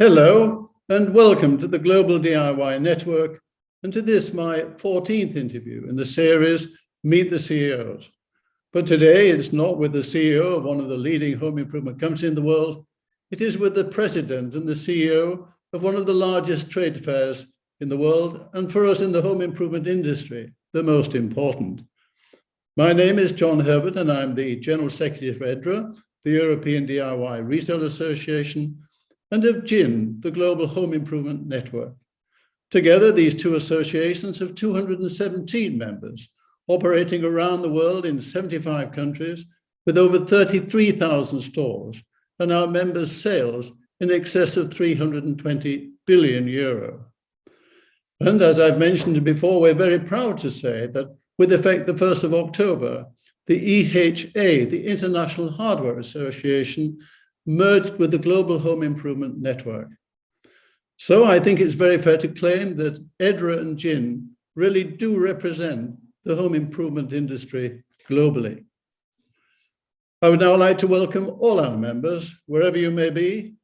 Hello and welcome to the Global DIY Network and to this, my 14th interview in the series, Meet the CEOs. But today it's not with the CEO of one of the leading home improvement companies in the world. It is with the president and the CEO of one of the largest trade fairs in the world, and for us in the home improvement industry, the most important. My name is John Herbert and I'm the General Secretary for EDRA, the European DIY Retail Association, and of GIN, the Global Home Improvement Network. Together, these two associations have 217 members, operating around the world in 75 countries, with over 33,000 stores, and our members' sales in excess of 320 billion euro. And as I've mentioned before, we're very proud to say that with effect the 1st of October, the EHA, the International Hardware Association, merged with the Global Home Improvement Network. So I think it's very fair to claim that EDRA and GIN really do represent the home improvement industry globally. I would now like to welcome all our members, wherever you may be,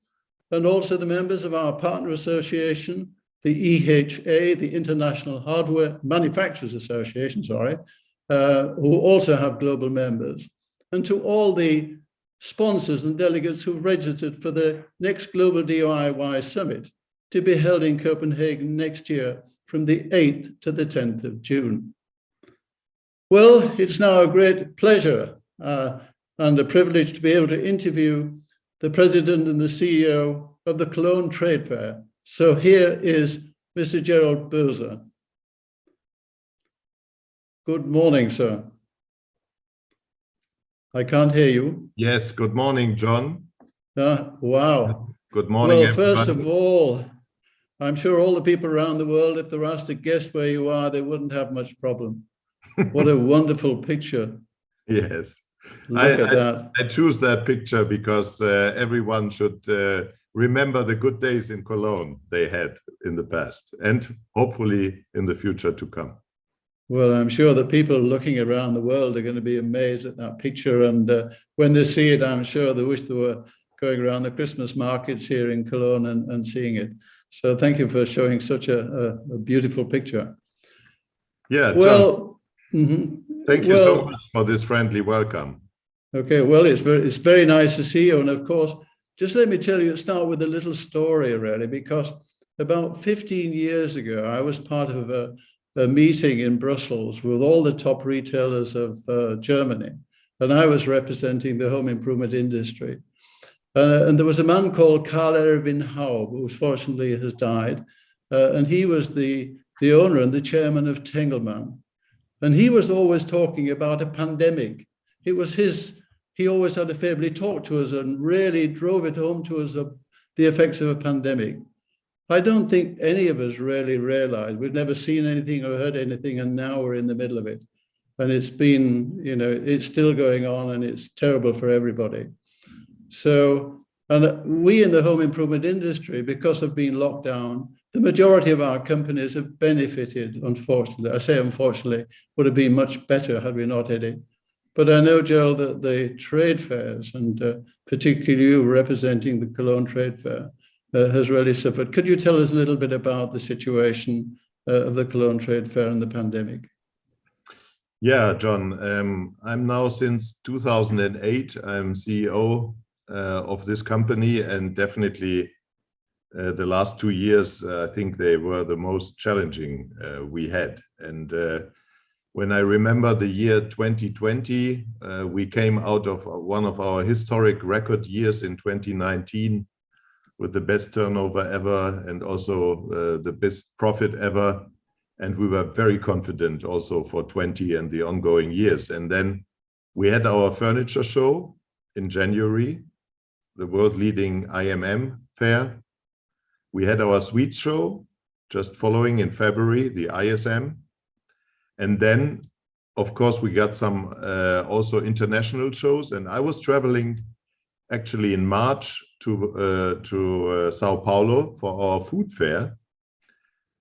and also the members of our partner association, the EHA, the International Hardware Manufacturers Association, who also have global members, and to all the sponsors and delegates who've registered for the next Global DIY Summit to be held in Copenhagen next year from the 8th to the 10th of June. Well, it's now a great pleasure and a privilege to be able to interview the president and the CEO of the Cologne Trade Fair. So here is Mr. Gerald Böse. Good morning, sir. I can't hear you. Yes, good morning, John. Wow. Good morning, well, everybody. First of all, I'm sure all the people around the world, if they're asked to guess where you are, they wouldn't have much problem. What a wonderful picture. Yes. Look at that. I choose that picture because everyone should remember the good days in Cologne they had in the past and hopefully in the future to come. Well, I'm sure that people looking around the world are going to be amazed at that picture. And when they see it, I'm sure they wish they were going around the Christmas markets here in Cologne and seeing it. So thank you for showing such a beautiful picture. Yeah, well, John, thank you so much for this friendly welcome. Okay, well, it's very nice to see you. And of course, just let me tell you, start with a little story, really, because about 15 years ago, I was part of a meeting in Brussels with all the top retailers of Germany. And I was representing the home improvement industry. And there was a man called Karl Erwin Haub, who fortunately has died. And he was the owner and the chairman of Tengelmann. And he was always talking about a pandemic. It was he always had a fable. He talked to us and really drove it home to us of the effects of a pandemic. I don't think any of us really realized. We've never seen anything or heard anything, and now we're in the middle of it. And it's been, it's still going on, and it's terrible for everybody. So, and we in the home improvement industry, because of being locked down, the majority of our companies have benefited, unfortunately. I say unfortunately, would have been much better had we not had it. But I know, Gerald, that the trade fairs, and particularly you representing the Cologne Trade Fair, has really suffered. Could you tell us a little bit about the situation of the Cologne Trade Fair and the pandemic? Yeah, John, I'm now since 2008, I'm CEO of this company, and definitely the last 2 years, I think they were the most challenging we had. And when I remember the year 2020, we came out of one of our historic record years in 2019, with the best turnover ever and also the best profit ever. And we were very confident also for 20 and the ongoing years. And then we had our furniture show in January, the world leading IMM fair. We had our sweets show just following in February, the ISM. And then, of course, we got some also international shows. And I was traveling actually in March to Sao Paulo for our food fair.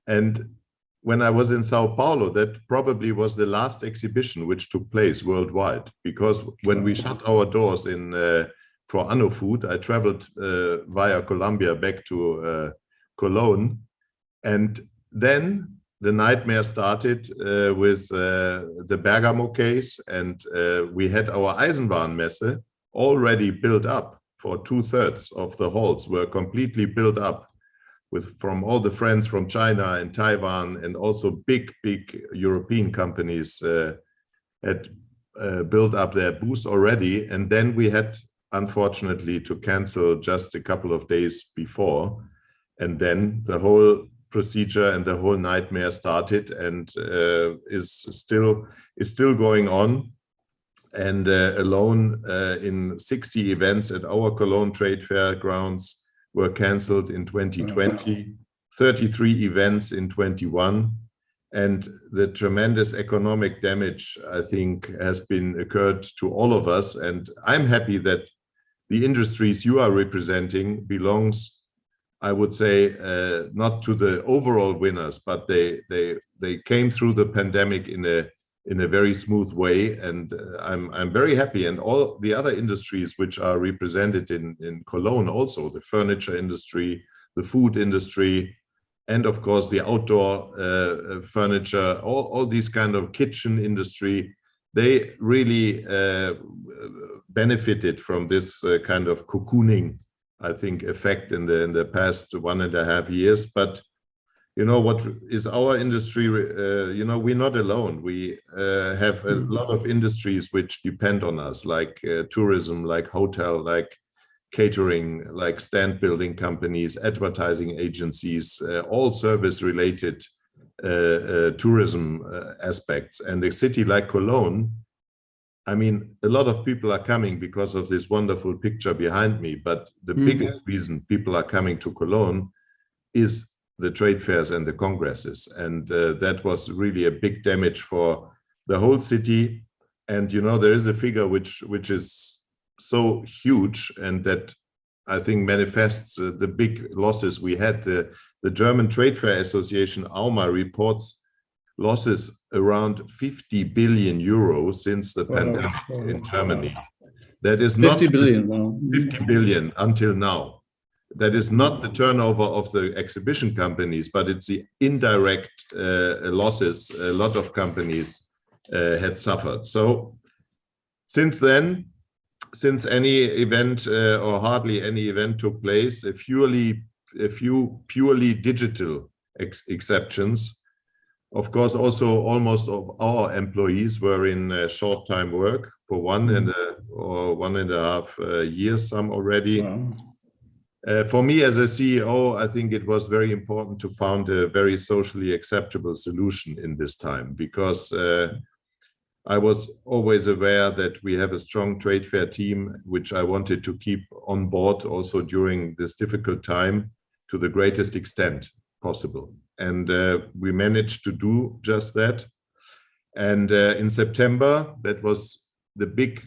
And when I was in Sao Paulo, that probably was the last exhibition which took place worldwide, because when we shut our doors in for Anno Food. I traveled via Colombia back to Cologne, and then the nightmare started with the Bergamo case, and we had our Eisenbahnmesse already built up. For 2/3 of the halls were completely built up from all the friends from China and Taiwan, and also big European companies had built up their booths already. And then we had, unfortunately, to cancel just a couple of days before. And then the whole procedure and the whole nightmare started, and is still going on. And alone in 60 events at our Cologne Trade Fair grounds were cancelled in 2020, 33 events in 21. And the tremendous economic damage, I think, has been occurred to all of us. And I'm happy that the industries you are representing belongs, I would say, not to the overall winners, but they came through the pandemic in a very smooth way. And I'm very happy. And all the other industries which are represented in Cologne also, the furniture industry, the food industry, and of course the outdoor furniture, all these kind of kitchen industry, they really benefited from this kind of cocooning, I think, effect in the past 1.5 years. But you know what is our industry? You know, we're not alone. We have a lot of industries which depend on us, like tourism, like hotel, like catering, like stand building companies, advertising agencies, all service related tourism aspects. And a city like Cologne, I mean, a lot of people are coming because of this wonderful picture behind me, but the biggest reason people are coming to Cologne is the trade fairs and the congresses. And that was really a big damage for the whole city. And, you know, there is a figure which is so huge, and that I think manifests the big losses we had. The German Trade Fair Association, AUMA, reports losses around 50 billion euros since the pandemic in Germany. That is not 50 billion. Wow. 50 billion until now. That is not the turnover of the exhibition companies, but it's the indirect losses a lot of companies had suffered. So since then, since any event or hardly any event took place, a few purely digital exceptions. Of course, also almost of our employees were in short-time work for 1.5 years, some already. Wow. For me as a CEO, I think it was very important to find a very socially acceptable solution in this time, because I was always aware that we have a strong trade fair team, which I wanted to keep on board also during this difficult time to the greatest extent possible. And we managed to do just that. And in September, that was the big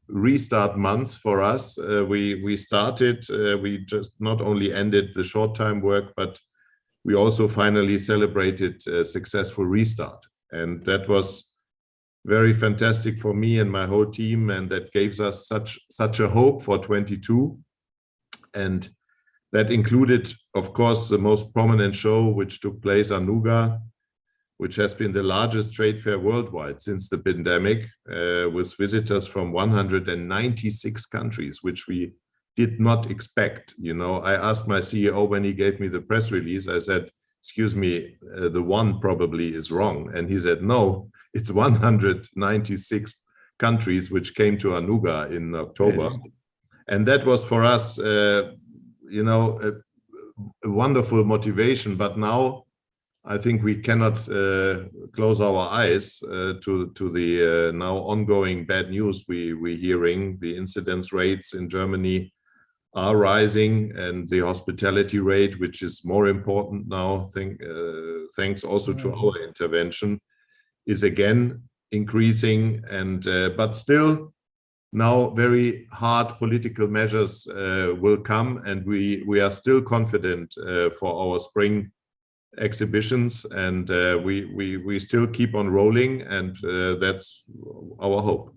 restart months for us. We started, we just not only ended the short time work, but we also finally celebrated a successful restart. And that was very fantastic for me and my whole team, and that gives us such a hope for 22. And that included, of course, the most prominent show which took place on Anuga, which has been the largest trade fair worldwide since the pandemic, with visitors from 196 countries, which we did not expect. You know, I asked my CEO when he gave me the press release, I said, excuse me, the one probably is wrong. And he said, no, it's 196 countries which came to Anuga in October. And that was for us, you know, a wonderful motivation. But now I think we cannot close our eyes to the now ongoing bad news we're hearing. The incidence rates in Germany are rising, and the hospitality rate, which is more important now, thanks also to our intervention, is again increasing. And but still, now very hard political measures will come, and we are still confident for our spring exhibitions, and we still keep on rolling, and that's our hope.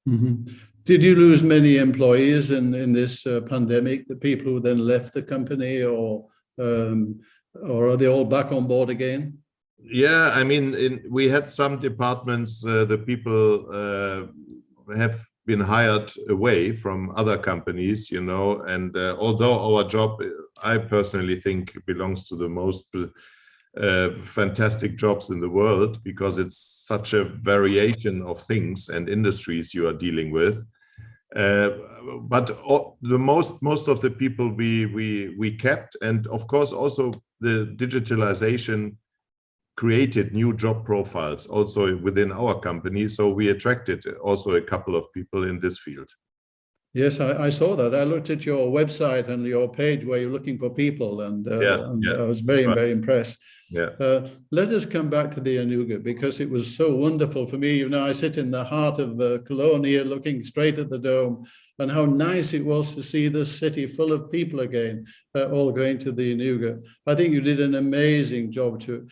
Mm-hmm. Did you lose many employees in this pandemic, the people who then left the company, or are they all back on board again? Yeah, I mean, we had some departments, the people have been hired away from other companies, you know, and although our job, I personally think, belongs to the most fantastic jobs in the world, because it's such a variation of things and industries you are dealing with. But the most of the people we kept, and of course also the digitalization created new job profiles also within our company. So we attracted also a couple of people in this field. Yes, I saw that. I looked at your website and your page where you're looking for people, and I was very impressed. Yeah. Let us come back to the Anuga, because it was so wonderful for me. You know, I sit in the heart of Cologne here, looking straight at the dome, and how nice it was to see the city full of people again, all going to the Anuga. I think you did an amazing job to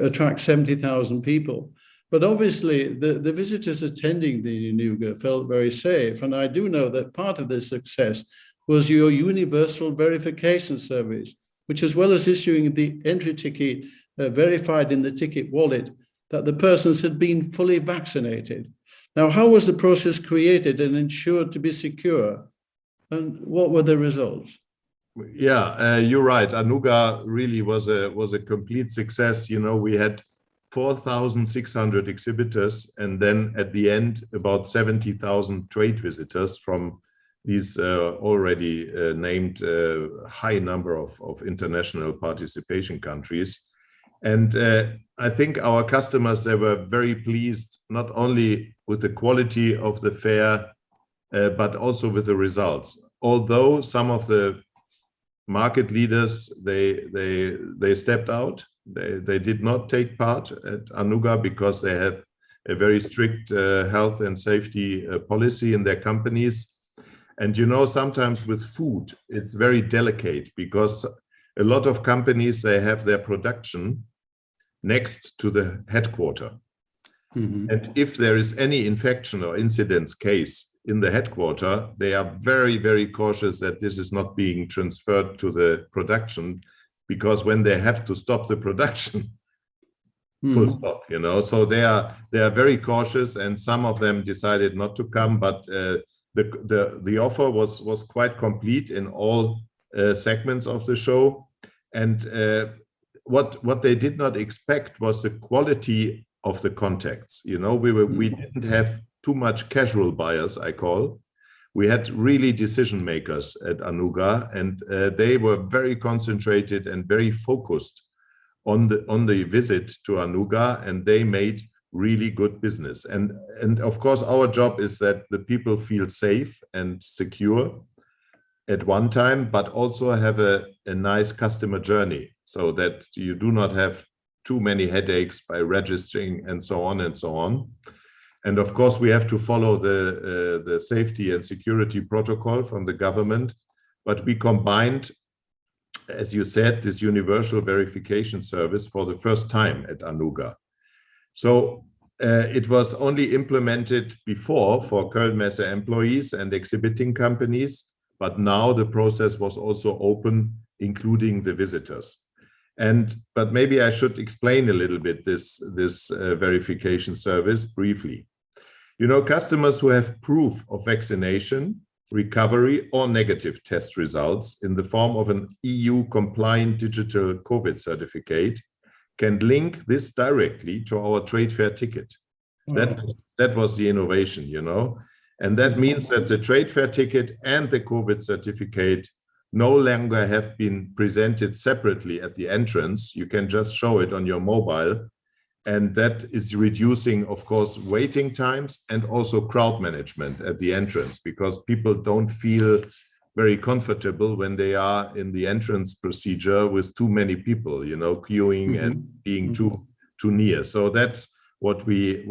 attract 70,000 people. But obviously, the visitors attending the Anuga felt very safe. And I do know that part of this success was your universal verification service, which, as well as issuing the entry ticket verified in the ticket wallet that the persons had been fully vaccinated. Now, how was the process created and ensured to be secure? And what were the results? Yeah, you're right. Anuga really was a complete success. You know, we had 4,600 exhibitors, and then at the end, about 70,000 trade visitors from these already named high number of international participation countries. And I think our customers, they were very pleased, not only with the quality of the fair, but also with the results. Although some of the market leaders, they stepped out. They did not take part at Anuga because they have a very strict health and safety policy in their companies. And you know, sometimes with food, it's very delicate, because a lot of companies, they have their production next to the headquarter. Mm-hmm. And if there is any infection or incidence case in the headquarter, they are very cautious that this is not being transferred to the production, because when they have to stop the production, full stop, you know, so they are very cautious, and some of them decided not to come, but the offer was quite complete in all segments of the show. And what they did not expect was the quality of the contacts. You know, we didn't have too much casual buyers, I call. We had really decision makers at Anuga, and they were very concentrated and very focused on the visit to Anuga, and they made really good business. And of course, our job is that the people feel safe and secure at one time, but also have a nice customer journey, so that you do not have too many headaches by registering and so on and so on. And of course, we have to follow the safety and security protocol from the government, but we combined, as you said, this universal verification service for the first time at Anuga. So it was only implemented before for Kölnmesse employees and exhibiting companies, but now the process was also open, including the visitors. But maybe I should explain a little bit this verification service briefly. You know, customers who have proof of vaccination, recovery, or negative test results in the form of an EU-compliant digital COVID certificate can link this directly to our trade fair ticket. That was the innovation, you know. And that means that the trade fair ticket and the COVID certificate no longer have been presented separately at the entrance. You can just show it on your mobile. And that is reducing, of course, waiting times and also crowd management at the entrance, because people don't feel very comfortable when they are in the entrance procedure with too many people, you know, queuing and being too near. So that's what we're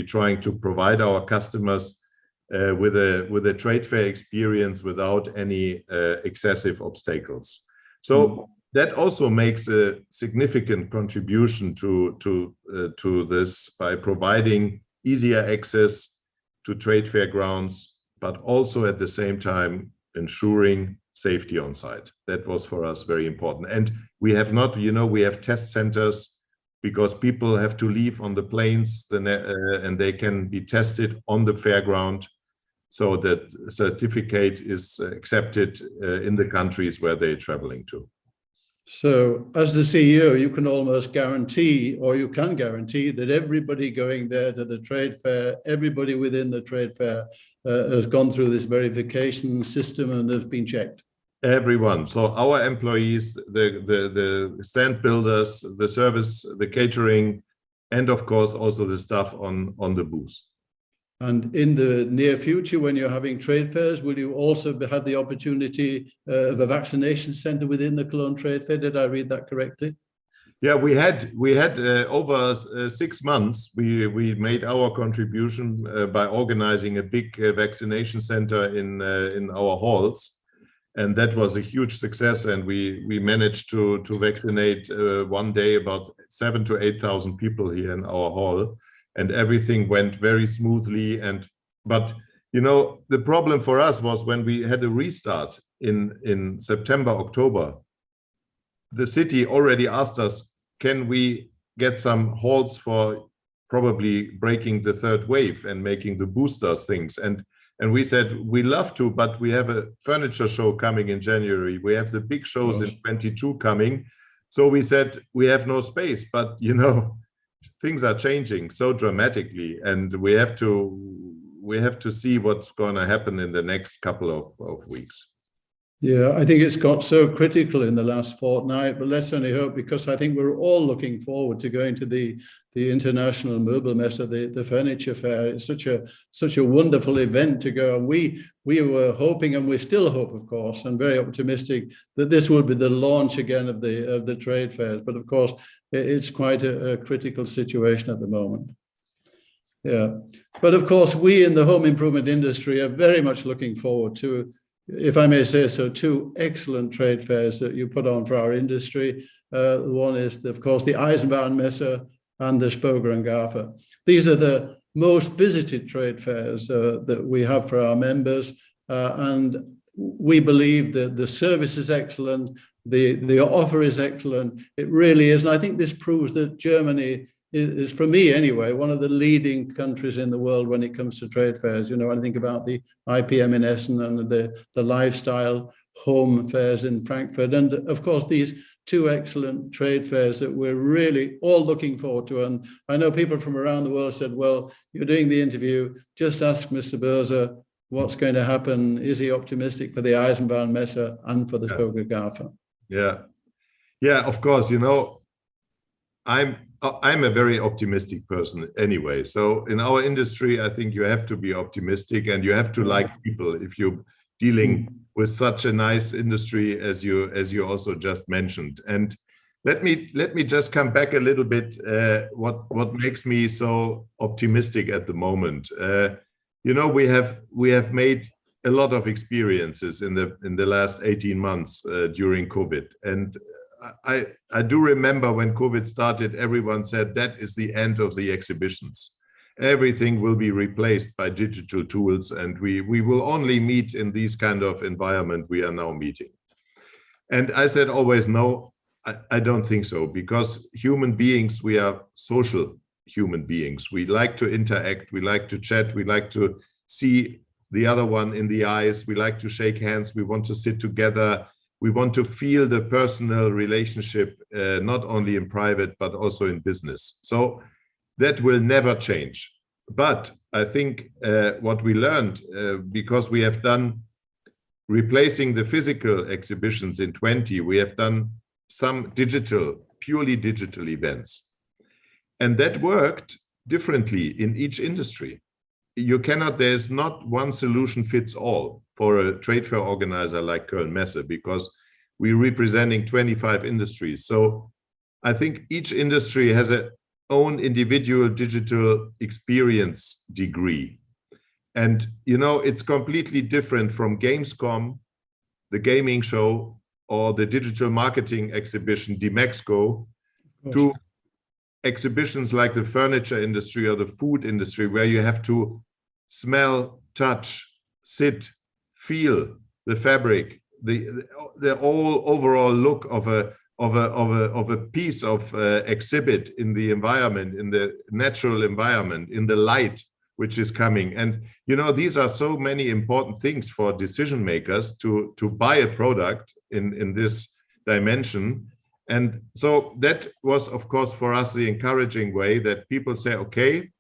trying to provide our customers with a trade fair experience without any excessive obstacles. So that also makes a significant contribution to this by providing easier access to trade fair grounds, but also at the same time ensuring safety on site. That was for us very important. And we have not, we have test centers because people have to leave on the planes and they can be tested on the fairground, so that certificate is accepted in the countries where they're traveling to. So as the CEO, you can almost guarantee, or you can guarantee, that everybody going there to the trade fair, everybody within the trade fair has gone through this verification system and has been checked. Everyone. So our employees, the stand builders, the service, the catering, and of course also the staff on the booth. And in the near future, when you're having trade fairs, will you also have the opportunity of a vaccination center within the Cologne Trade Fair? Did I read that correctly? Yeah, we had over 6 months, we made our contribution by organizing a big vaccination center in our halls. And that was a huge success. And we managed to vaccinate one day about 7,000 to 8,000 people here in our hall. And everything went very smoothly. But the problem for us was when we had a restart in September, October, the city already asked us, can we get some halls for probably breaking the third wave and making the boosters things? And we said, we love to, but we have a furniture show coming in January. We have the big shows in 22 coming. So we said, we have no space, but things are changing so dramatically, and we have to see what's going to happen in the next couple of weeks. Yeah, I think it's got so critical in the last fortnight, but let's only hope, because I think we're all looking forward to going to the International Möbelmesse, the furniture fair. It's such a wonderful event to go. And we were hoping, and we still hope, of course, and very optimistic, that this will be the launch again of the trade fairs. But of course, it's quite a critical situation at the moment. Yeah, but of course, we in the home improvement industry are very much looking forward to, if I may say so, 2 excellent trade fairs that you put on for our industry. One is, of course, the Eisenbahnmesse and the Spoger and Gaffer. These are the most visited trade fairs that we have for our members. And we believe that the service is excellent, the offer is excellent. It really is. And I think this proves that Germany is, for me anyway, one of the leading countries in the world when it comes to trade fairs. I think about the IPM in Essen and the lifestyle home fairs in Frankfurt. And of course, these 2 excellent trade fairs that we're really all looking forward to. And I know people from around the world said, well, you're doing the interview, just ask Mr. Böse what's going to happen. Is he optimistic for the Eisenbahnmesse and for the Spoger Gaffer? Yeah, of course, I'm a very optimistic person anyway. So in our industry, I think you have to be optimistic and you have to like people if you're dealing with such a nice industry as you also just mentioned. And let me just come back a little bit. What makes me so optimistic at the moment? We have made a lot of experiences in the last 18 months during COVID. And I do remember when COVID started, everyone said that is the end of the exhibitions. Everything will be replaced by digital tools, and we will only meet in these kind of environment we are now meeting. And I said always, no, I don't think so, because human beings, we are social human beings. We like to interact, we like to chat, we like to see the other one in the eyes, we like to shake hands, we want to sit together. We want to feel the personal relationship, not only in private, but also in business. So that will never change. But I think what we learned, because we have done replacing the physical exhibitions in 20, we have done some purely digital events. And that worked differently in each industry. There's not one solution fits all for a trade fair organizer like Köln Messe, because we're representing 25 industries. So I think each industry has its own individual digital experience degree. And, it's completely different from Gamescom, the gaming show, or the digital marketing exhibition, Dimexco, to exhibitions like the furniture industry or the food industry, where you have to smell, touch, sit, feel the fabric, the whole overall look of a piece of exhibit in the environment, in the natural environment, in the light which is coming. And you know, these are so many important things for decision makers to buy a product in this dimension. And so that was, of course, for us the encouraging way that people say, okay,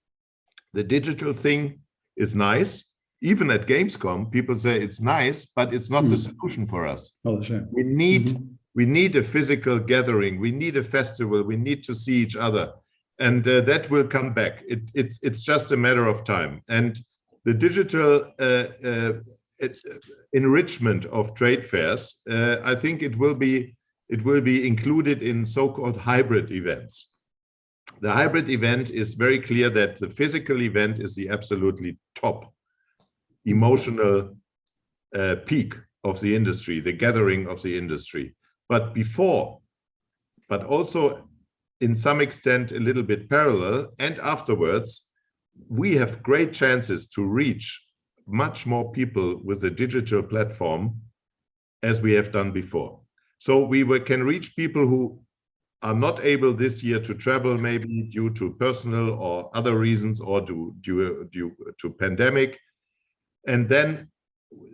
the digital thing is nice. Even at Gamescom, people say it's nice, but it's not the solution for us. Oh, sure. We need a physical gathering. We need a festival. We need to see each other, and that will come back. It's just a matter of time. And the digital enrichment of trade fairs, I think it will be included in so-called hybrid events. The hybrid event is very clear that the physical event is the absolutely top emotional peak of the industry, the gathering of the industry. But before, but also in some extent a little bit parallel and afterwards, we have great chances to reach much more people with a digital platform as we have done before. So can reach people who are not able this year to travel, maybe due to personal or other reasons, or due to pandemic. And then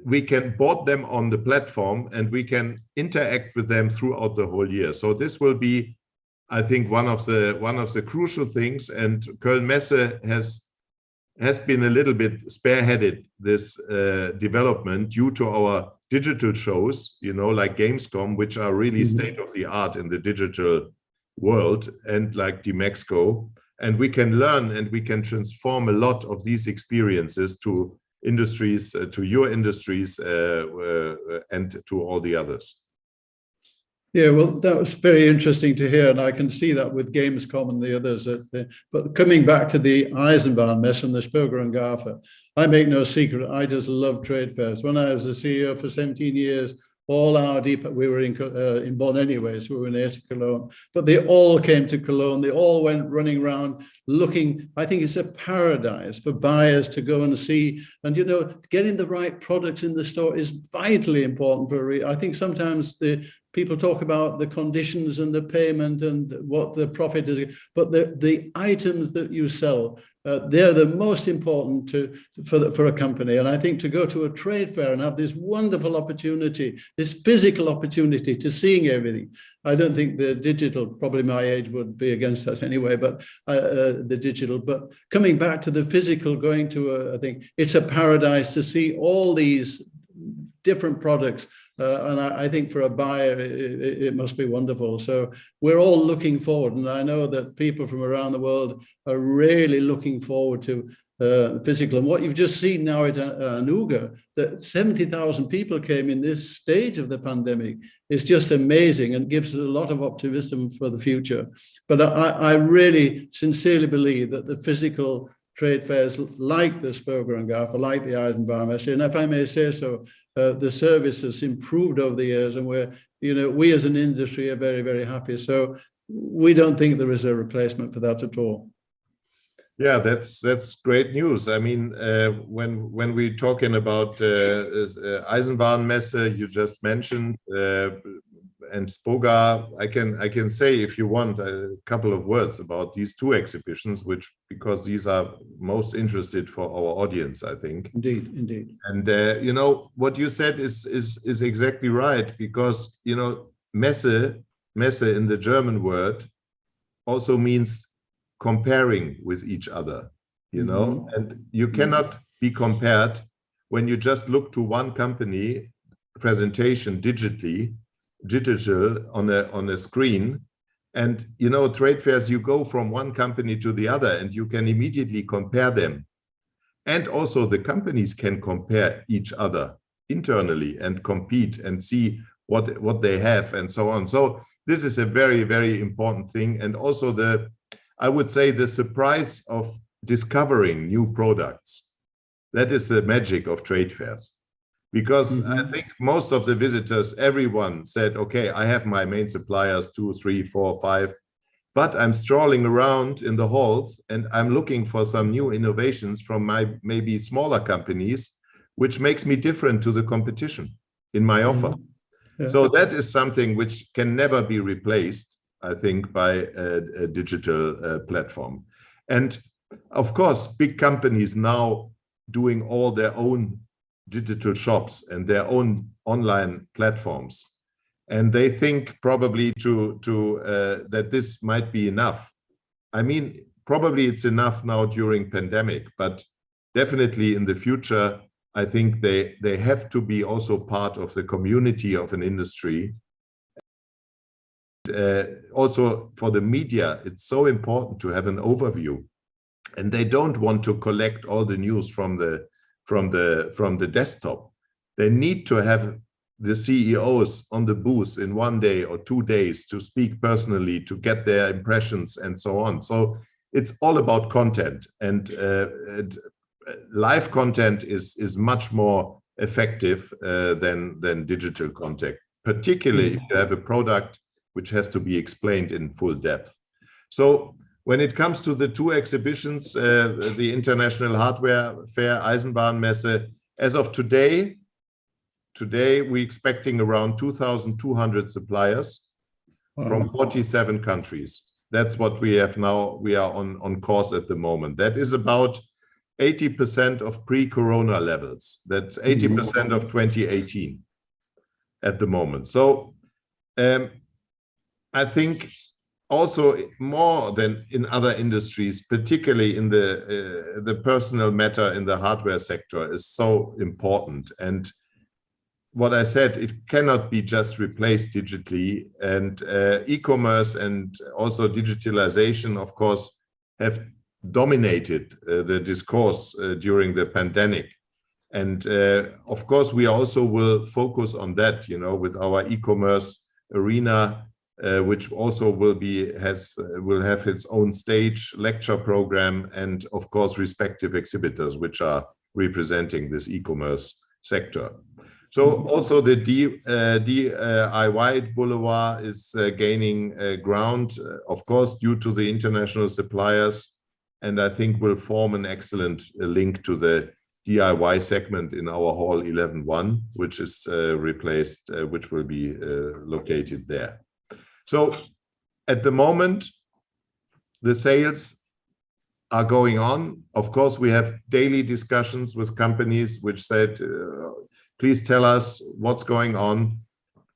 we can board them on the platform and we can interact with them throughout the whole year. So this will be, I think, one of the crucial things. And Köln Messe has been a little bit spearheaded this development due to our digital shows, you know, like Gamescom, which are really state of the art in the digital world, and like Demexco. And we can learn and we can transform a lot of these experiences to industries, to your industries, and to all the others. Yeah, well, that was very interesting to hear, and I can see that with Gamescom and the others. But coming back to the Eisenbahn Messe and the Spoger and Gaffer, I make no secret, I just love trade fairs. When I was the CEO for 17 years, all our we were in Bonn anyway, so we were near to Cologne, but they all came to Cologne. They all went running around looking. I think it's a paradise for buyers to go and see. And, you know, getting the right products in the store is vitally important I think sometimes people talk about the conditions and the payment and what the profit is, but the items that you sell, they're the most important for a company. And I think to go to a trade fair and have this wonderful opportunity, this physical opportunity to seeing everything. I don't think the digital, probably my age would be against that anyway, but the digital, but coming back to the physical, going to I think it's a paradise to see all these different products. And I think for a buyer, it must be wonderful. So we're all looking forward. And I know that people from around the world are really looking forward to physical. And what you've just seen now at Anuga, that 70,000 people came in this stage of the pandemic, is just amazing and gives a lot of optimism for the future. But I really sincerely believe that the physical trade fairs like the Spoger and Gaffer, like the Eisenbahn Messe, and if I may say so, the service has improved over the years, and we as an industry are very, very happy. So we don't think there is a replacement for that at all. Yeah, that's great news. I mean, when we're talking about Eisenbahn Messe, you just mentioned, and Spoga, I can say, if you want, a couple of words about these two exhibitions, because these are most interested for our audience, I think. Indeed. And you know, what you said is exactly right, because you know, Messe in the German word also means comparing with each other, you know, and you cannot be compared when you just look to one company presentation digital on a screen. And you know, trade fairs, you go from one company to the other and you can immediately compare them, and also the companies can compare each other internally and compete and see what they have and so on. So this is a very, very important thing. And also I would say the surprise of discovering new products, that is the magic of trade fairs. Because I think most of the visitors, everyone said, okay, I have my main suppliers, 2, 3, 4, 5, but I'm strolling around in the halls and I'm looking for some new innovations from my maybe smaller companies, which makes me different to the competition in my offer. Yeah. So that is something which can never be replaced, I think, by a digital platform. And of course, big companies now doing all their own digital shops and their own online platforms. And they think probably that this might be enough. I mean, probably it's enough now during pandemic, but definitely in the future, I think they have to be also part of the community of an industry. Also for the media, it's so important to have an overview, and they don't want to collect all the news from the desktop. They need to have the CEOs on the booth in 1 day or 2 days to speak personally, to get their impressions and so on. So it's all about content, and live content is much more effective than digital content, particularly if you have a product which has to be explained in full depth. So when it comes to the two exhibitions, the International Hardware Fair, Eisenbahnmesse, as of today we're expecting around 2,200 suppliers from 47 countries. That's what we have now. We are on course at the moment. That is about 80% of pre-corona levels. That's 80% of 2018 at the moment. So I think also more than in other industries, particularly in the personal matter in the hardware sector is so important. And what I said, it cannot be just replaced digitally, and e-commerce and also digitalization, of course, have dominated the discourse during the pandemic. And of course, we also will focus on that, you know, with our e-commerce arena, which also will have its own stage, lecture program, and of course, respective exhibitors, which are representing this e-commerce sector. So also the DIY Boulevard is gaining ground, of course, due to the international suppliers, and I think will form an excellent link to the DIY segment in our Hall 11.1, which is replaced, which will be located there. So at the moment, the sales are going on. Of course, we have daily discussions with companies which said, please tell us what's going on.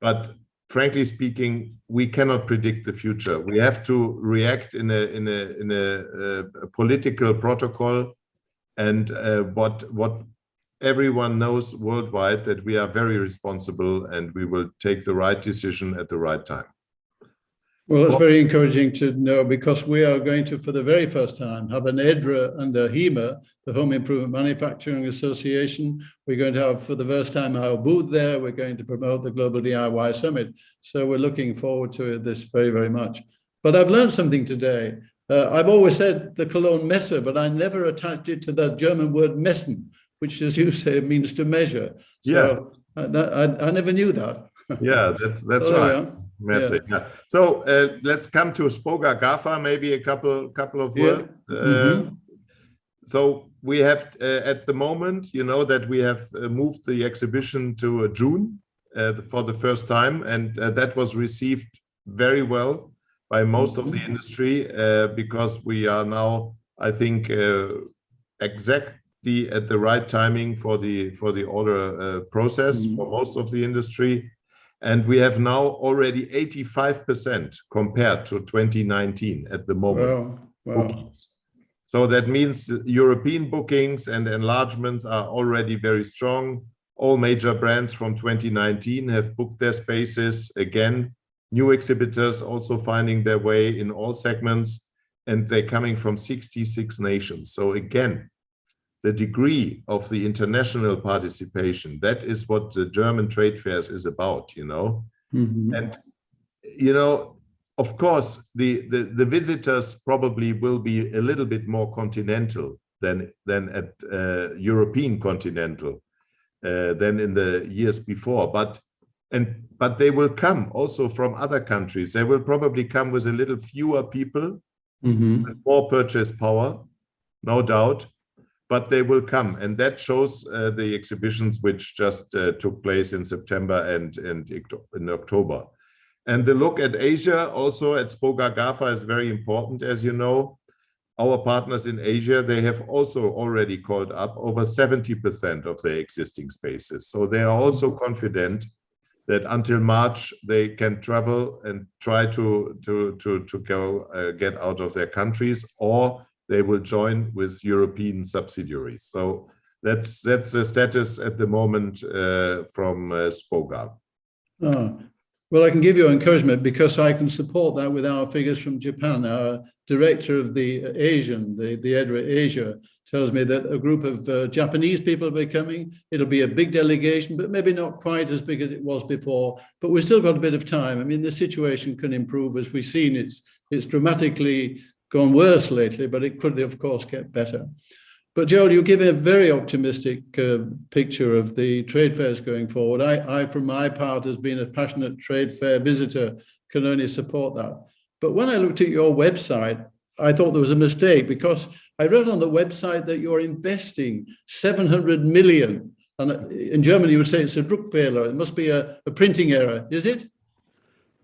But frankly speaking, we cannot predict the future. We have to react in a political protocol, and what everyone knows worldwide, that we are very responsible and we will take the right decision at the right time. Well, it's very encouraging to know, because we are going to, for the very first time, have an EDRA and a HEMA, the Home Improvement Manufacturing Association. We're going to have, for the first time, our booth there. We're going to promote the Global DIY Summit. So we're looking forward to this very, very much. But I've learned something today. I've always said the Cologne Messe, but I never attached it to that German word messen, which, as you say, means to measure. So yeah. I never knew that. Yeah, that's oh, right. Yeah. Message. Yeah. So let's come to Spoga GAFA, maybe a couple of words. So we have at the moment, you know, that we have moved the exhibition to June for the first time, and that was received very well by most of the industry, because we are now, I think, exactly at the right timing for the order process for most of the industry. And we have now already 85% compared to 2019 at the moment. Wow. So that means European bookings and enlargements are already very strong. All major brands from 2019 have booked their spaces again. New exhibitors also finding their way in all segments, and they're coming from 66 nations. So again, the degree of the international participation, that is what the German trade fairs is about, you know. And, you know, of course, the visitors probably will be a little bit more continental than at European continental than in the years before. But But they will come also from other countries. They will probably come with a little fewer people, more purchase power, no doubt, but they will come. And that shows the exhibitions which just took place in September and in October. And the look at Asia, also at Spoga GAFA, is very important, as you know. Our partners in Asia, they have also already called up over 70% of their existing spaces. So they are also confident that until March they can travel and try to go get out of their countries, or they will join with European subsidiaries. So that's the status at the moment from Spoga. Oh. Well, I can give you encouragement because I can support that with our figures from Japan. Our director of the Asian, the EDRA Asia, tells me that a group of Japanese people will be coming. It'll be a big delegation, but maybe not quite as big as it was before. But we've still got a bit of time. I mean, the situation can improve. As we've seen, it's dramatically gone worse lately, but it could, of course, get better. But Gerald, you give a very optimistic picture of the trade fairs going forward. I, from my part, has been a passionate trade fair visitor, can only support that. But when I looked at your website, I thought there was a mistake because I read on the website that you're investing 700 million. And in Germany, you would say it's a Druckfehler. It must be a printing error, is it?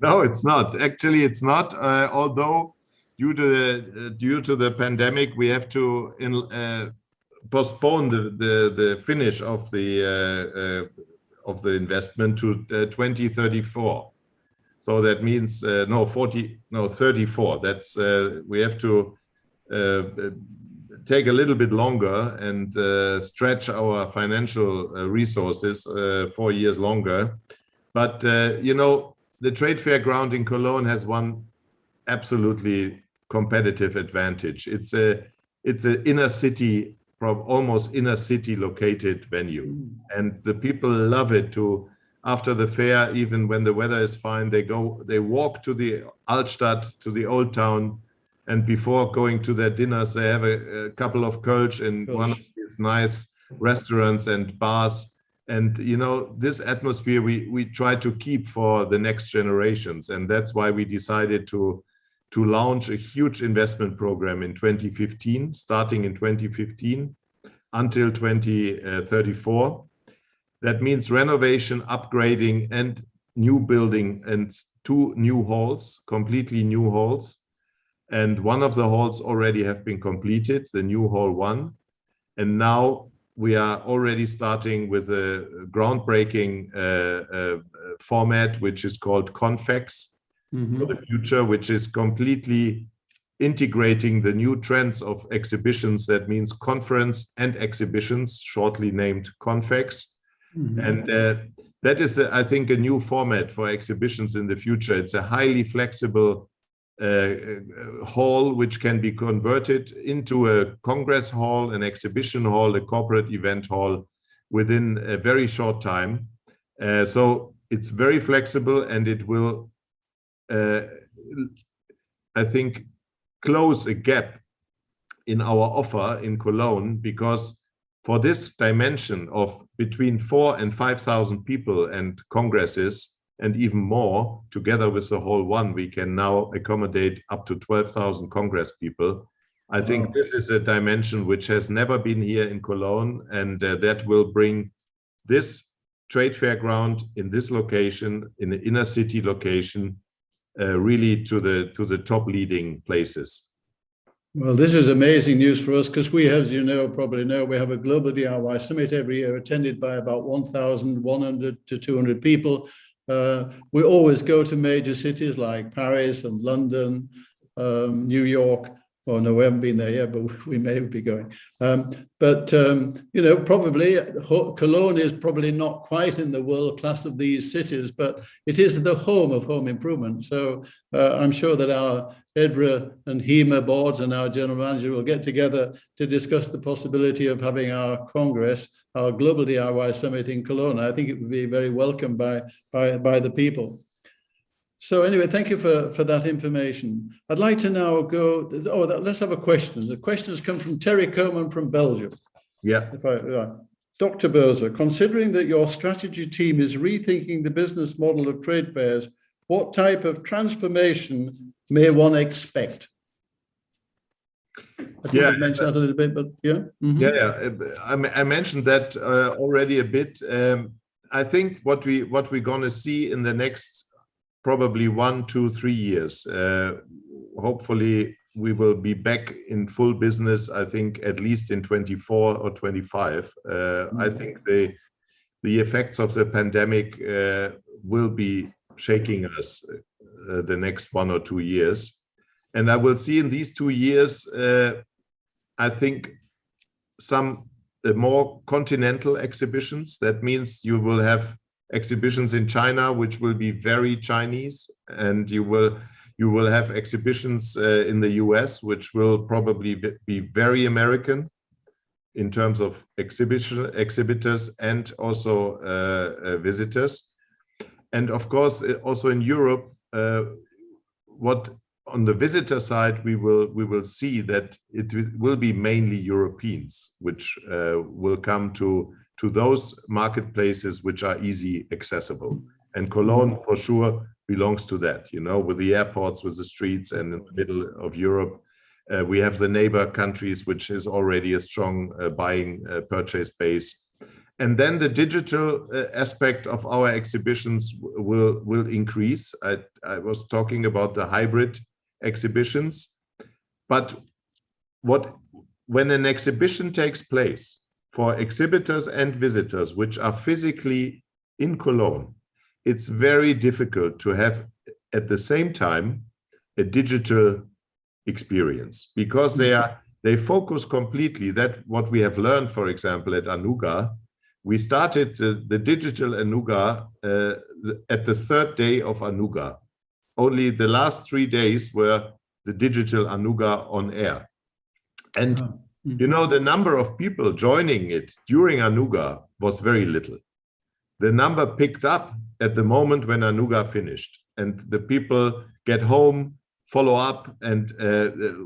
No, it's not. Actually, it's not. Although due to the pandemic, we have to postpone the finish of the investment to 2034. So that means 34. That's we have to take a little bit longer and stretch our financial resources 4 years longer. But you know, the trade fair ground in Cologne has one absolutely competitive advantage. It's an inner city, almost inner city located venue, and the people love it. To after the fair, even when the weather is fine, they walk to the Altstadt, to the old town, and before going to their dinners, they have a couple of Kölsch in one of these nice restaurants and bars. And you know, this atmosphere we try to keep for the next generations, and that's why we decided to launch a huge investment program in 2015, starting in 2015 until 2034. That means renovation, upgrading, and new building, and 2 new halls, completely new halls. And one of the halls already have been completed, the new hall 1. And now we are already starting with a groundbreaking format, which is called Convex for the future, which is completely integrating the new trends of exhibitions. That means conference and exhibitions, shortly named Convex. And that is, I think, a new format for exhibitions in the future. It's a highly flexible hall which can be converted into a congress hall, an exhibition hall, a corporate event hall within a very short time. So it's very flexible, and it will, I think, close a gap in our offer in Cologne, because for this dimension of between 4,000 and 5,000 people and congresses, and even more, together with the whole one, we can now accommodate up to 12,000 Congress people. I think this is a dimension which has never been here in Cologne, and that will bring this trade fair ground in this location, in the inner city location, really to the top leading places. Well, this is amazing news for us, because we, as you know, probably know, we have a global DIY summit every year attended by about 1,100 to 200 people. We always go to major cities like Paris and London, New York. Oh, no, we haven't been there yet, but we may be going. You know, probably Cologne is probably not quite in the world class of these cities, but it is the home of home improvement. So I'm sure that our EDRA and HEMA boards and our general manager will get together to discuss the possibility of having our Congress, our Global DIY Summit in Cologne. I think it would be very welcomed by the people. So anyway, thank you for that information. I'd like to now go, let's have a question. The question has come from Terry Coleman from Belgium. Yeah. Dr. Böse, considering that your strategy team is rethinking the business model of trade fairs, what type of transformation may one expect? I think I mentioned that a little bit, but yeah. Mm-hmm. I mentioned that already a bit. I think what we're going to see in the next probably 1, 2, 3 years, hopefully we will be back in full business, I think at least in 24 or 25. I think the effects of the pandemic will be shaking us the next 1 or 2 years. And I will see in these 2 years, I think some more continental exhibitions. That means you will have exhibitions in China, which will be very Chinese, and you will have exhibitions in the US, which will probably be very American in terms of exhibitors and also visitors. And of course, also in Europe, what on the visitor side, we will see that it will be mainly Europeans, which will come to those marketplaces which are easy accessible. And Cologne, for sure, belongs to that, you know, with the airports, with the streets, and in the middle of Europe. We have the neighbor countries, which is already a strong buying purchase base. And then the digital aspect of our exhibitions will increase. I was talking about the hybrid exhibitions, but when an exhibition takes place for exhibitors and visitors which are physically in Cologne, it's very difficult to have at the same time a digital experience, because they focus completely. That what we have learned, for example, at Anuga. We started the digital Anuga at the 3rd day of Anuga. Only the last 3 days were the digital Anuga on air. And you know, the number of people joining it during Anuga was very little. The number picked up at the moment when Anuga finished, and the people get home, follow up, and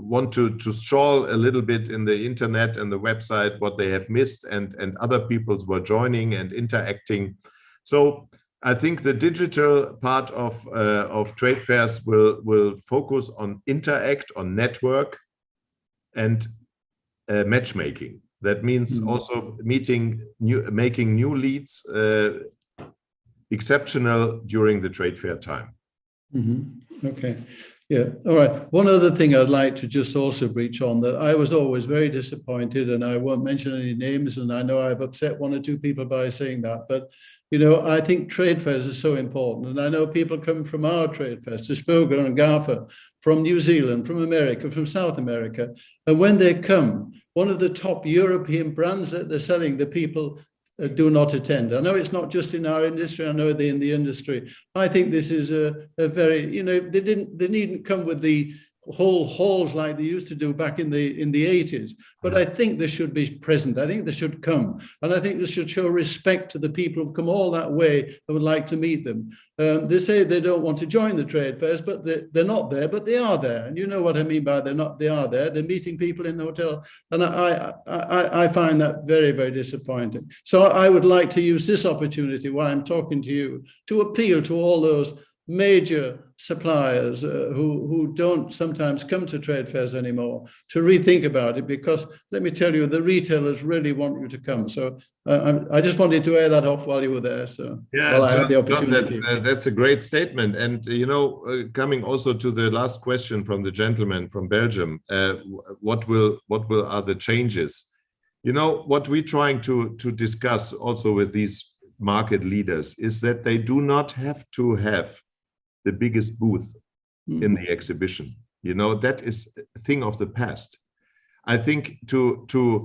want to stroll a little bit in the internet and the website what they have missed, and other peoples were joining and interacting. So I think the digital part of trade fairs will focus on interact, on network, and matchmaking. That means also making new leads exceptional during the trade fair time. Okay. Yeah. All right. One other thing I'd like to just also breach on, that I was always very disappointed, and I won't mention any names, and I know I've upset 1 or 2 people by saying that, but you know, I think trade fairs are so important, and I know people come from our trade fairs, to Spoger and GAFA, from New Zealand, from America, from South America, and when they come, one of the top European brands that they're selling, the people do not attend. I know it's not just in our industry, I know they're in the industry. I think this is a very, you know, they needn't come with the whole halls like they used to do back in the 80s, but I think they should be present. I think they should come, and I think they should show respect to the people who've come all that way and would like to meet them. They say they don't want to join the trade fairs, but they're not there, but they are there, and you know what I mean by they are there. They're meeting people in the hotel, and I find that very, very disappointing. So I would like to use this opportunity while I'm talking to you to appeal to all those major suppliers who don't sometimes come to trade fairs anymore to rethink about it, because let me tell you, the retailers really want you to come. So I just wanted to air that off while you were there. So yeah, while I had the opportunity. That's a great statement. And you know, coming also to the last question from the gentleman from Belgium, what are the changes? You know, what we're trying to discuss also with these market leaders is that they do not have to have the biggest booth in the exhibition. You know, that is a thing of the past. I think to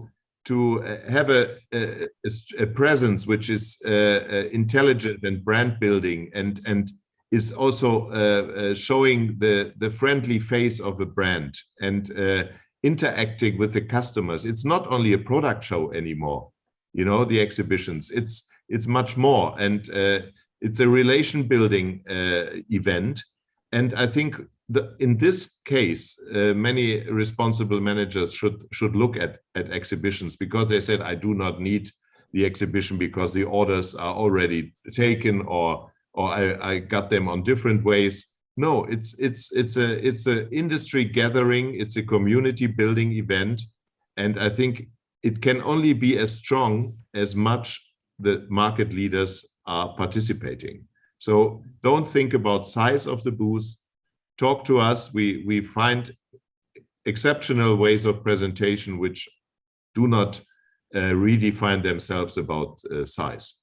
have a presence which is intelligent and brand building and is also showing the friendly face of a brand and interacting with the customers. It's not only a product show anymore, you know, the exhibitions. It's much more, and it's a relation building event. And I think in this case, many responsible managers should look at exhibitions, because they said, I do not need the exhibition because the orders are already taken, or I got them on different ways. No, it's a industry gathering. It's a community building event, and I think it can only be as strong as much the market leaders are participating. So don't think about size of the booth. Talk to us. We find exceptional ways of presentation which do not redefine themselves about size.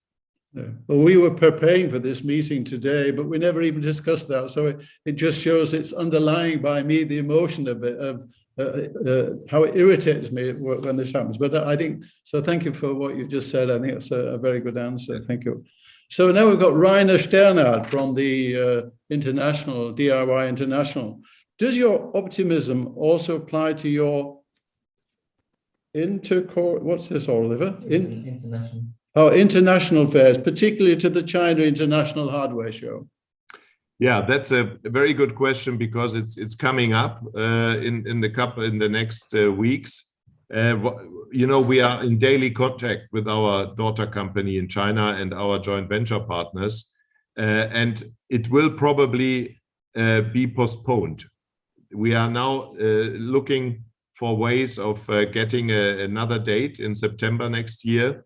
Yeah. Well, we were preparing for this meeting today, but we never even discussed that. So it just shows it's underlying by me the emotion of it, of how it irritates me when this happens. But I think, so thank you for what you just said. I think it's a very good answer. Thank you. So now we've got Rainer Sternhardt from the International, DIY International. Does your optimism also apply to your what's this, Oliver? International. Oh, international fairs, particularly to the China International Hardware Show? Yeah, that's a very good question, because it's coming up in the next weeks. You know, we are in daily contact with our daughter company in China and our joint venture partners, and it will probably be postponed. We are now looking for ways of getting another date in September next year.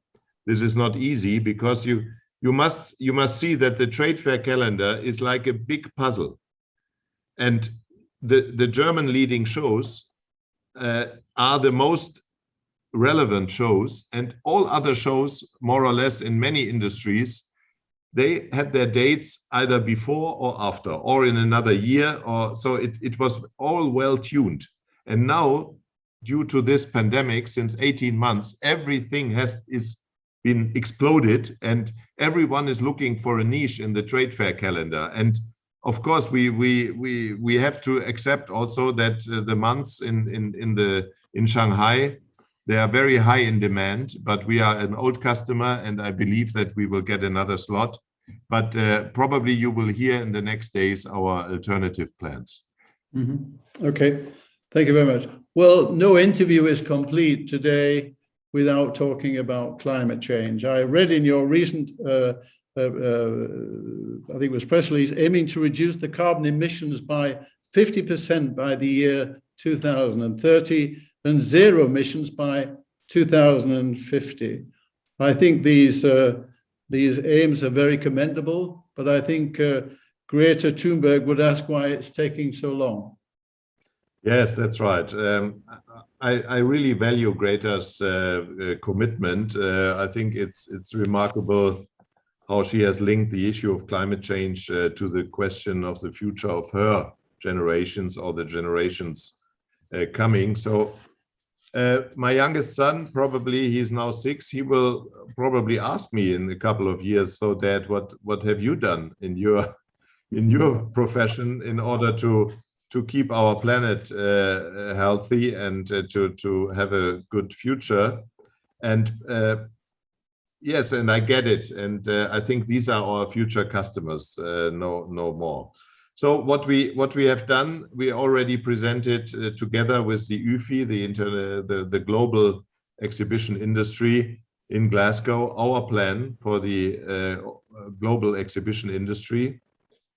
This is not easy, because you must see that the trade fair calendar is like a big puzzle, and the German leading shows are the most relevant shows, and all other shows, more or less, in many industries, they had their dates either before or after, or in another year, or so it was all well tuned. And now, due to this pandemic, since 18 months, everything is been exploded, and everyone is looking for a niche in the trade fair calendar. And of course, we have to accept also that the months in Shanghai, they are very high in demand, but we are an old customer, and I believe that we will get another slot. But probably you will hear in the next days our alternative plans. Mm-hmm. Okay, thank you very much. Well, no interview is complete today without talking about climate change. I read in your recent, I think it was press release, aiming to reduce the carbon emissions by 50% by the year 2030 and zero emissions by 2050. I think these aims are very commendable, but I think Greta Thunberg would ask why it's taking so long. Yes, that's right. I really value Greta's commitment. I think it's remarkable how she has linked the issue of climate change to the question of the future of her generations, or the generations coming. So my youngest son, probably he's now 6, he will probably ask me in a couple of years, so Dad, what have you done in your profession in order to keep our planet healthy and to have a good future? And yes, and I get it, and I think these are our future customers, no more. So what we have done, we already presented together with the UFI, the global exhibition industry in Glasgow, our plan for the global exhibition industry,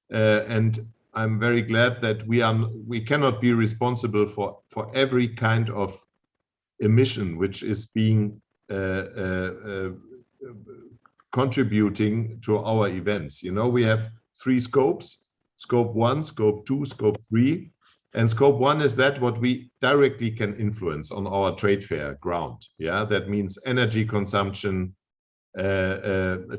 and I'm very glad that we cannot be responsible for every kind of emission which is being contributing to our events. You know, we have 3 scopes: Scope 1, Scope 2, Scope 3. And Scope 1 is that what we directly can influence on our trade fair ground. Yeah, that means energy consumption,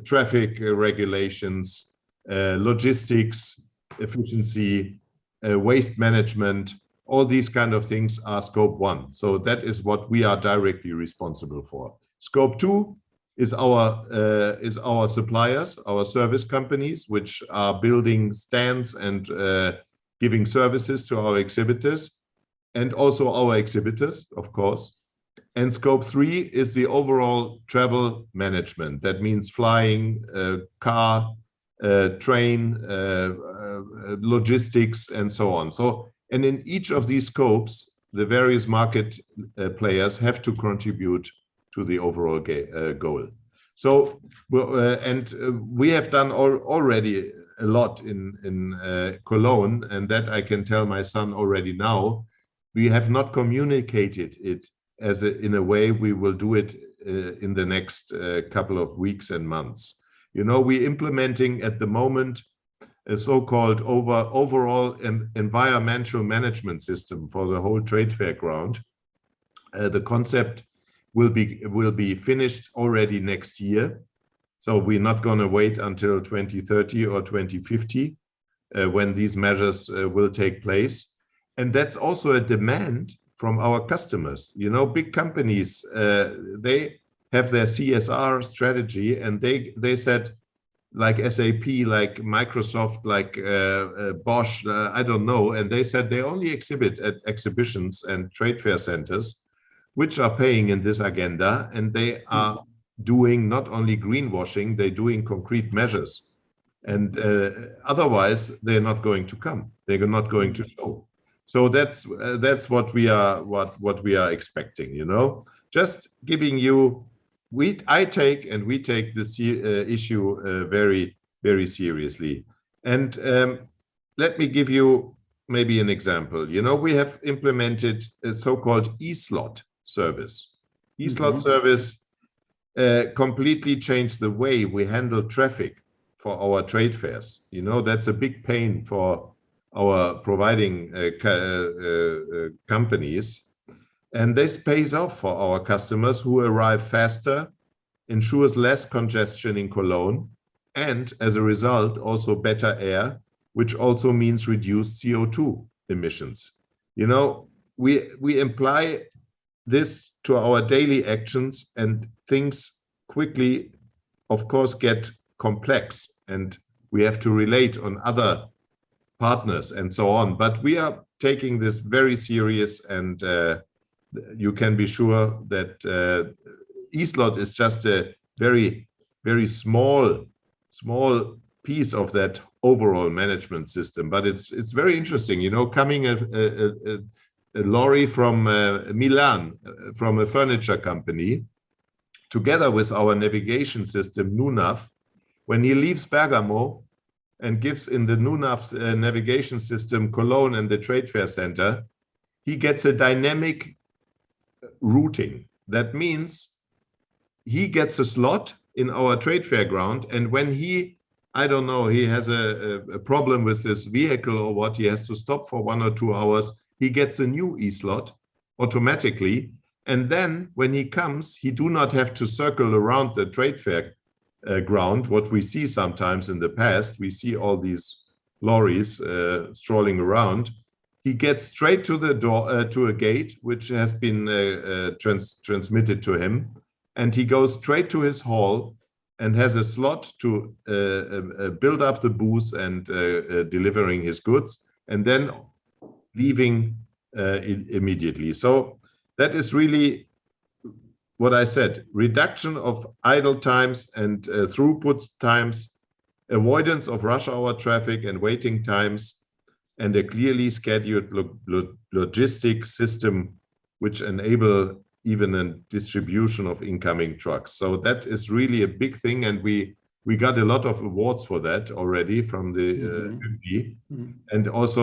traffic regulations, logistics, efficiency, waste management. All these kind of things are Scope 1. So that is what we are directly responsible for. Scope 2 is our suppliers, our service companies, which are building stands and giving services to our exhibitors, and also our exhibitors, of course. And Scope 3 is the overall travel management. That means flying, car, train, logistics, and so on. So, and in each of these scopes, the various market players have to contribute to the overall goal. So, we have done already a lot in Cologne, and that I can tell my son already now. We have not communicated it in a way we will do it in the next couple of weeks and months. You know, we're implementing at the moment a so-called overall environmental management system for the whole trade fair ground. The concept will be finished already next year. So we're not going to wait until 2030 or 2050 when these measures will take place. And that's also a demand from our customers. You know, big companies, they have their CSR strategy, and they said, like SAP, like Microsoft, like Bosch, I don't know, and they said they only exhibit at exhibitions and trade fair centers, which are paying in this agenda, and they are doing not only greenwashing, they're doing concrete measures. And otherwise, they're not going to come. They're not going to show. So that's what we are expecting. You know, just giving you. We take this issue very, very seriously. And let me give you maybe an example. You know, we have implemented a so-called e-slot service. E-slot service completely changed the way we handle traffic for our trade fairs. You know, that's a big pain for our providing companies. And this pays off for our customers who arrive faster, ensures less congestion in Cologne, and as a result, also better air, which also means reduced CO2 emissions. You know, we apply this to our daily actions, and things quickly, of course, get complex, and we have to relate on other partners and so on. But we are taking this very serious, and you can be sure that e-slot is just a very, very small piece of that overall management system. But it's very interesting, you know, coming a lorry from Milan, from a furniture company, together with our navigation system, NUNAV, when he leaves Bergamo and gives in the NUNAV navigation system Cologne and the Trade Fair Center, he gets a dynamic routing. That means he gets a slot in our trade fair ground, and when he, I don't know, he has a problem with his vehicle or what, he has to stop for 1 or 2 hours, he gets a new e-slot automatically. And then when he comes, he do not have to circle around the trade fair ground, what we see sometimes in the past. We see all these lorries strolling around. He gets straight to the door, to a gate, which has been transmitted to him. And he goes straight to his hall and has a slot to build up the booth and delivering his goods, and then leaving immediately. So that is really what I said: reduction of idle times and throughput times, avoidance of rush hour traffic and waiting times, and a clearly scheduled logistic system which enable even a distribution of incoming trucks. So that is really a big thing, and we got a lot of awards for that already from the FD. And also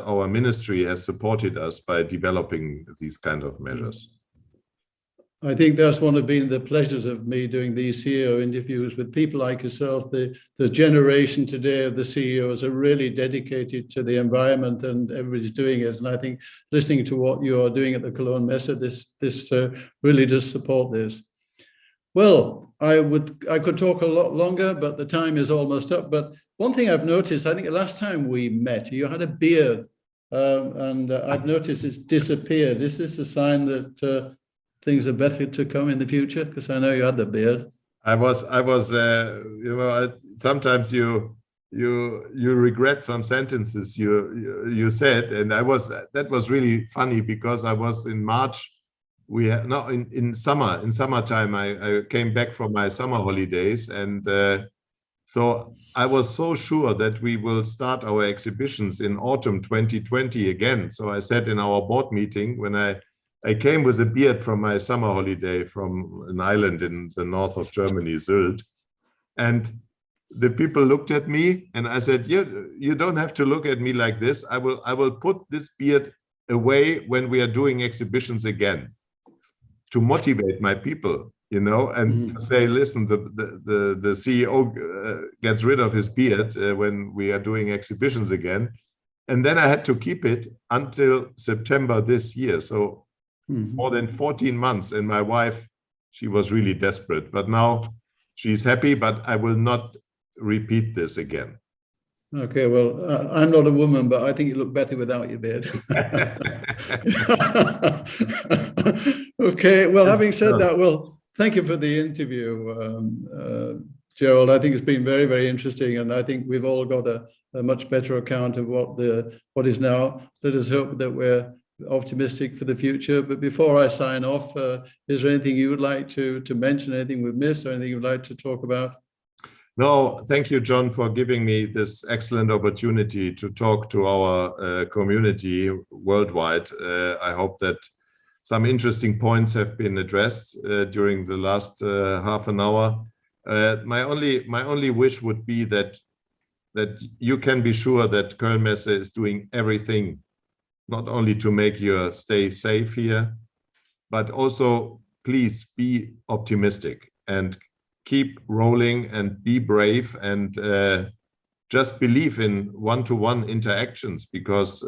our ministry has supported us by developing these kind of measures. I think that's one of been the pleasures of me doing these CEO interviews with people like yourself. The generation today of the CEOs are really dedicated to the environment, and everybody's doing it. And I think listening to what you are doing at the Cologne Messe, this really does support this. Well, I could talk a lot longer, but the time is almost up. But one thing I've noticed, I think the last time we met, you had a beard, and I've noticed it's disappeared. Is this a sign that things are better to come in the future? Because I know you had the beard. I was, you know, sometimes you regret some sentences you said, and that was really funny, because I was in March. We had no in summertime. I came back from my summer holidays, and so I was so sure that we will start our exhibitions in autumn 2020 again. So I said in our board meeting, when I I came with a beard from my summer holiday from an island in the north of Germany, Sylt. And the people looked at me and I said, you don't have to look at me like this. I will put this beard away when we are doing exhibitions again, to motivate my people, you know, and to say, listen, the CEO gets rid of his beard when we are doing exhibitions again. And then I had to keep it until September this year. So more than 14 months. And my wife, she was really desperate, but now she's happy, but I will not repeat this again. Okay, well, I'm not a woman, but I think you look better without your beard. Okay, well, having said that, well, thank you for the interview, Gerald. I think it's been very, very interesting, and I think we've all got a much better account of what is now. Let us hope that we're optimistic for the future. But before I sign off, is there anything you would like to mention, anything we've missed, or anything you'd like to talk about? No, thank you, John, for giving me this excellent opportunity to talk to our community worldwide. I hope that some interesting points have been addressed during the last half an hour. My only wish would be that you can be sure that Köln Messe is doing everything, not only to make you stay safe here, but also please be optimistic and keep rolling and be brave and just believe in one-to-one interactions, because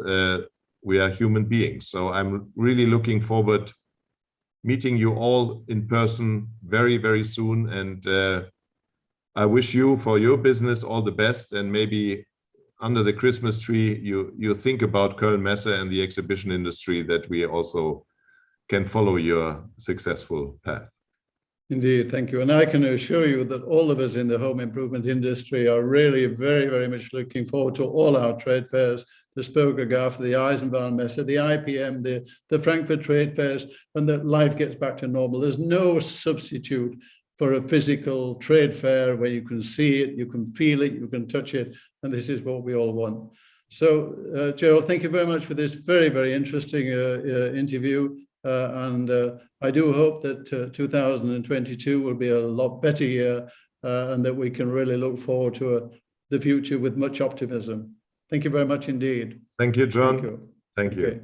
we are human beings. So I'm really looking forward meeting you all in person very, very soon. And I wish you for your business all the best, and maybe under the Christmas tree, you think about Köln Messe and the exhibition industry, that we also can follow your successful path. Indeed, thank you. And I can assure you that all of us in the home improvement industry are really very, very much looking forward to all our trade fairs, the Spokergaff, the Eisenbahn Messe, the IPM, the Frankfurt trade fairs, and that life gets back to normal. There's no substitute for a physical trade fair where you can see it, you can feel it, you can touch it, and this is what we all want. So, Gerald, thank you very much for this very, very interesting interview. And I do hope that 2022 will be a lot better year, and that we can really look forward to the future with much optimism. Thank you very much indeed. Thank you, John. Thank you. Thank you. Okay.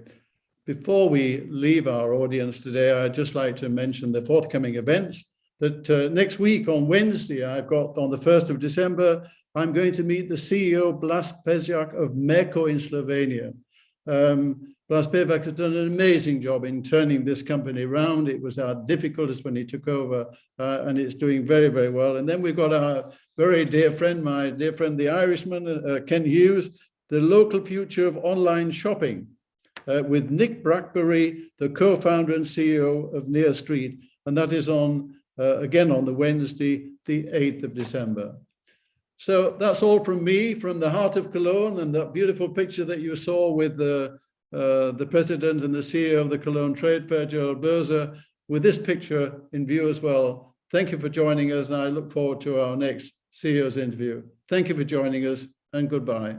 Before we leave our audience today, I'd just like to mention the forthcoming events. That next week on Wednesday, I've got on the 1st of December, I'm going to meet the CEO, Blas Pezjak of Merco in Slovenia. Blas Pezjak has done an amazing job in turning this company around. It was our difficulties when he took over, and it's doing very, very well. And then we've got our very dear friend, my dear friend, the Irishman, Ken Hughes, the local future of online shopping, with Nick Brackbury, the co-founder and CEO of Near Street. And that is on, again, on the Wednesday, the 8th of December. So that's all from me, from the heart of Cologne, and that beautiful picture that you saw with the president and the CEO of the Cologne Trade Fair, Gerald Böse, with this picture in view as well. Thank you for joining us, and I look forward to our next CEO's interview. Thank you for joining us, and goodbye.